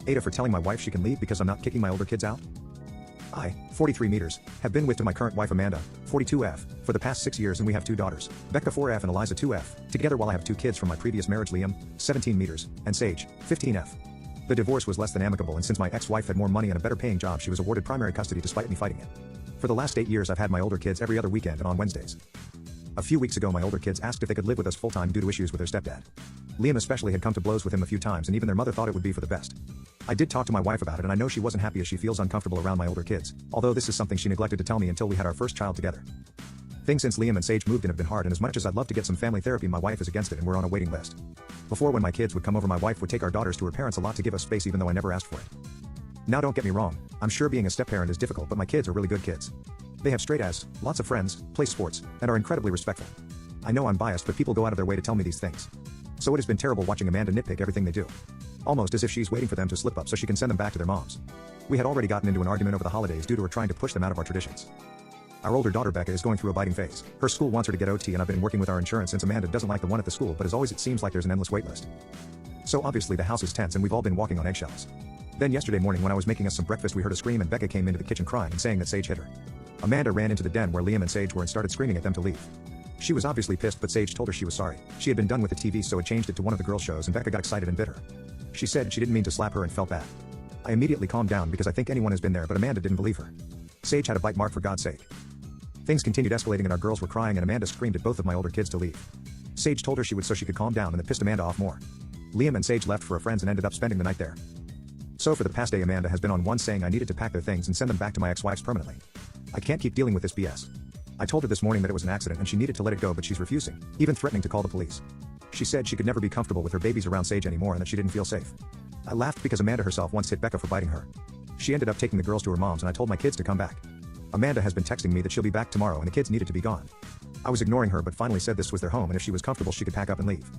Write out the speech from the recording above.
Ada for telling my wife she can leave because I'm not kicking my older kids out? I, 43 meters, have been with my current wife Amanda, 42F, for the past 6 years and we have 2 daughters, Becca 4F and Eliza 2F, together while I have 2 kids from my previous marriage Liam, 17 meters, and Sage, 15F. The divorce was less than amicable and since my ex-wife had more money and a better paying job she was awarded primary custody despite me fighting it. For the last 8 years I've had my older kids every other weekend and on Wednesdays. A few weeks ago my older kids asked if they could live with us full-time due to issues with their stepdad. Liam especially had come to blows with him a few times and even their mother thought it would be for the best. I did talk to my wife about it and I know she wasn't happy as she feels uncomfortable around my older kids, although this is something she neglected to tell me until we had our first child together. Things since Liam and Sage moved in have been hard and as much as I'd love to get some family therapy my wife is against it and we're on a waiting list. Before when my kids would come over my wife would take our daughters to her parents a lot to give us space even though I never asked for it. Now don't get me wrong, I'm sure being a step-parent is difficult but my kids are really good kids. They have straight A's, lots of friends, play sports, and are incredibly respectful. I know I'm biased but people go out of their way to tell me these things. So it has been terrible watching Amanda nitpick everything they do. Almost as if she's waiting for them to slip up so she can send them back to their moms. We had already gotten into an argument over the holidays due to her trying to push them out of our traditions. Our older daughter Becca is going through a biting phase. Her school wants her to get OT and I've been working with our insurance since Amanda doesn't like the one at the school but as always it seems like there's an endless wait list. So obviously the house is tense and we've all been walking on eggshells. Then yesterday morning when I was making us some breakfast we heard a scream and Becca came into the kitchen crying and saying that Sage hit her. Amanda ran into the den where Liam and Sage were and started screaming at them to leave. She was obviously pissed but Sage told her she was sorry. She had been done with the TV so it changed it to one of the girls' shows and Becca got excited and bit her. She said she didn't mean to slap her and felt bad. I immediately calmed down because I think anyone has been there but Amanda didn't believe her. Sage had a bite mark for God's sake. Things continued escalating and our girls were crying and Amanda screamed at both of my older kids to leave. Sage told her she would so she could calm down and it pissed Amanda off more. Liam and Sage left for a friend's and ended up spending the night there. So for the past day Amanda has been on one saying I needed to pack their things and send them back to my ex-wife's permanently. I can't keep dealing with this BS. I told her this morning that it was an accident and she needed to let it go but she's refusing, even threatening to call the police. She said she could never be comfortable with her babies around Sage anymore and that she didn't feel safe. I laughed because Amanda herself once hit Becca for biting her. She ended up taking the girls to her mom's and I told my kids to come back. Amanda has been texting me that she'll be back tomorrow and the kids needed to be gone. I was ignoring her but finally said this was their home and if she was comfortable she could pack up and leave.